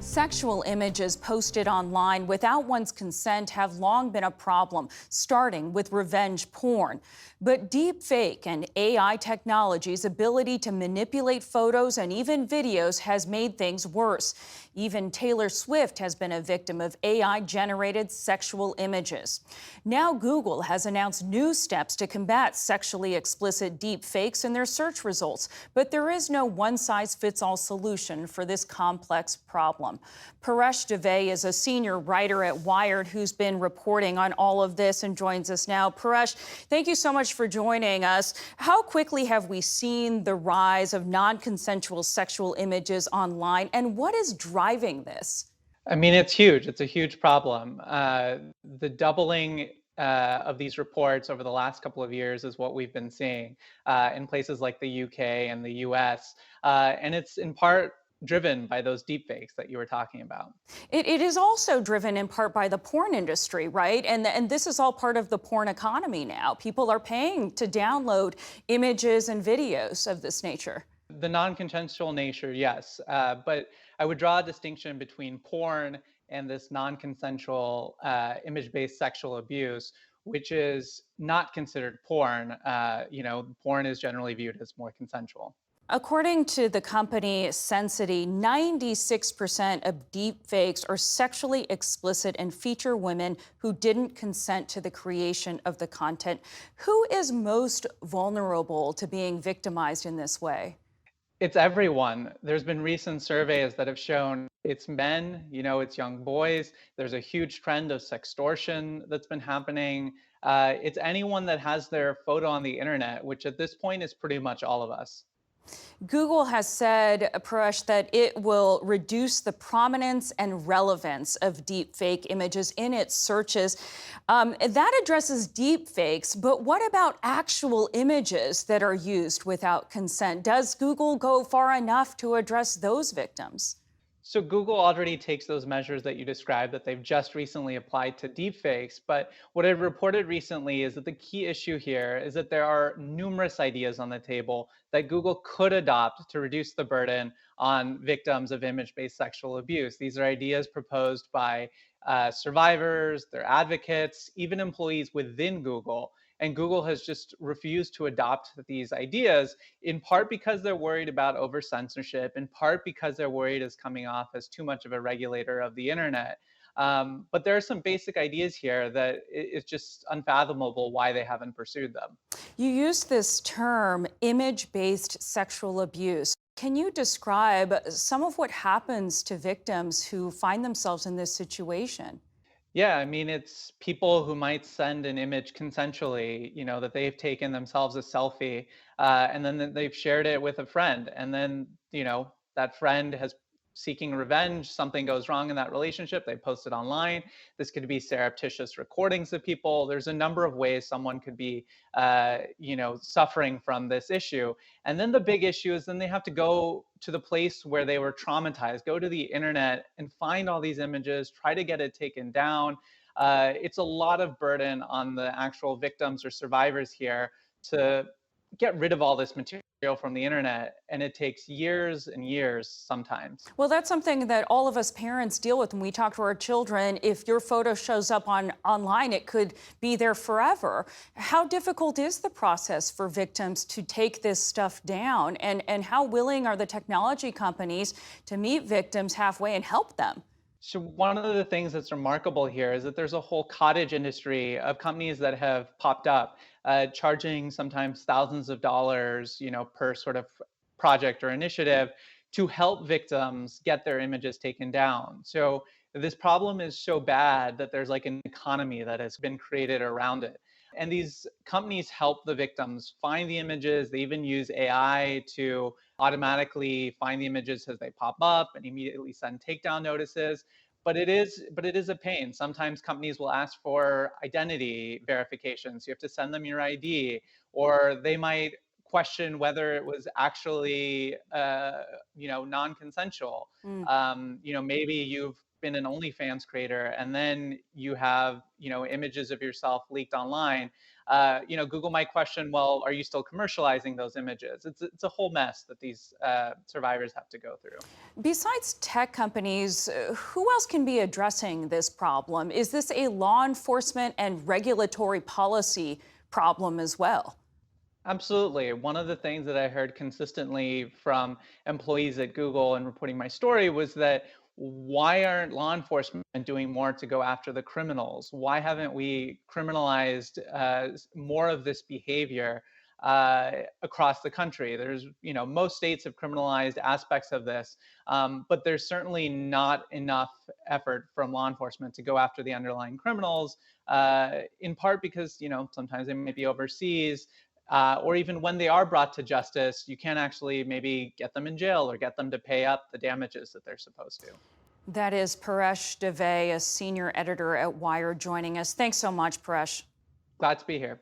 Sexual images posted online without one's consent have long been a problem, starting with revenge porn. But deepfake and AI technology's ability to manipulate photos and even videos has made things worse. Even Taylor Swift has been a victim of AI-generated sexual images. Now Google has announced new steps to combat sexually explicit deepfakes in their search results, but there is no one-size-fits-all solution for this complex problem. Paresh Dave is a senior writer at Wired who's been reporting on all of this and joins us now. Paresh, thank you so much for joining us. How quickly have we seen the rise of non-consensual sexual images online, and what is driving this? I mean, it's huge. It's a huge problem. The doubling of these reports over the last couple of years is what we've been seeing in places like the UK and the US. And it's in part driven by those deepfakes that you were talking about. It is also driven in part by the porn industry, right? And this is all part of the porn economy now. People are paying to download images and videos of this nature. The non-consensual nature, yes. But I would draw a distinction between porn and this non-consensual image-based sexual abuse, which is not considered porn. Porn is generally viewed as more consensual. According to the company Sensity, 96% of deepfakes are sexually explicit and feature women who didn't consent to the creation of the content. Who is most vulnerable to being victimized in this way? It's everyone. There's been recent surveys that have shown it's men, it's young boys. There's a huge trend of sextortion that's been happening. It's anyone that has their photo on the internet, which at this point is pretty much all of us. Google has said, Paresh, that it will reduce the prominence and relevance of deepfake images in its searches. That addresses deepfakes, but what about actual images that are used without consent? Does Google go far enough to address those victims? So Google already takes those measures that you described that they've just recently applied to deepfakes. But what I've reported recently is that the key issue here is that there are numerous ideas on the table that Google could adopt to reduce the burden on victims of image-based sexual abuse. These are ideas proposed by survivors, their advocates, even employees within Google. And Google has just refused to adopt these ideas, in part because they're worried about over censorship, in part because they're worried as coming off as too much of a regulator of the internet. But there are some basic ideas here that it's just unfathomable why they haven't pursued them. You use this term, image-based sexual abuse. Can you describe some of what happens to victims who find themselves in this situation? Yeah, I mean, it's people who might send an image consensually, that they've taken themselves a selfie, and then they've shared it with a friend. And then, that friend has seeking revenge, something goes wrong in that relationship, they post it online. This could be surreptitious recordings of people. There's a number of ways someone could be, suffering from this issue. And then the big issue is then they have to go to the place where they were traumatized, go to the internet and find all these images, try to get it taken down. It's a lot of burden on the actual victims or survivors here to get rid of all this material from the internet, and it takes years and years sometimes. Well, that's something that all of us parents deal with when we talk to our children. If your photo shows up online, it could be there forever. How difficult is the process for victims to take this stuff down? And how willing are the technology companies to meet victims halfway and help them? So one of the things that's remarkable here is that there's a whole cottage industry of companies that have popped up, charging sometimes thousands of dollars, per sort of project or initiative to help victims get their images taken down. So this problem is so bad that there's like an economy that has been created around it. And these companies help the victims find the images. They even use AI to automatically find the images as they pop up and immediately send takedown notices. But it is a pain. Sometimes companies will ask for identity verifications. You have to send them your ID, or they might question whether it was actually non-consensual. Mm. Maybe you've been an OnlyFans creator, and then you have, images of yourself leaked online, Google might question, well, are you still commercializing those images? It's a whole mess that these survivors have to go through. Besides tech companies, who else can be addressing this problem? Is this a law enforcement and regulatory policy problem as well? Absolutely. One of the things that I heard consistently from employees at Google and reporting my story was that why aren't law enforcement doing more to go after the criminals? Why haven't we criminalized more of this behavior across the country? Most states have criminalized aspects of this, but there's certainly not enough effort from law enforcement to go after the underlying criminals, in part because, sometimes they might be overseas, or even when they are brought to justice, you can't actually maybe get them in jail or get them to pay up the damages that they're supposed to. That is Paresh Dave, a senior editor at Wired, joining us. Thanks so much, Paresh. Glad to be here.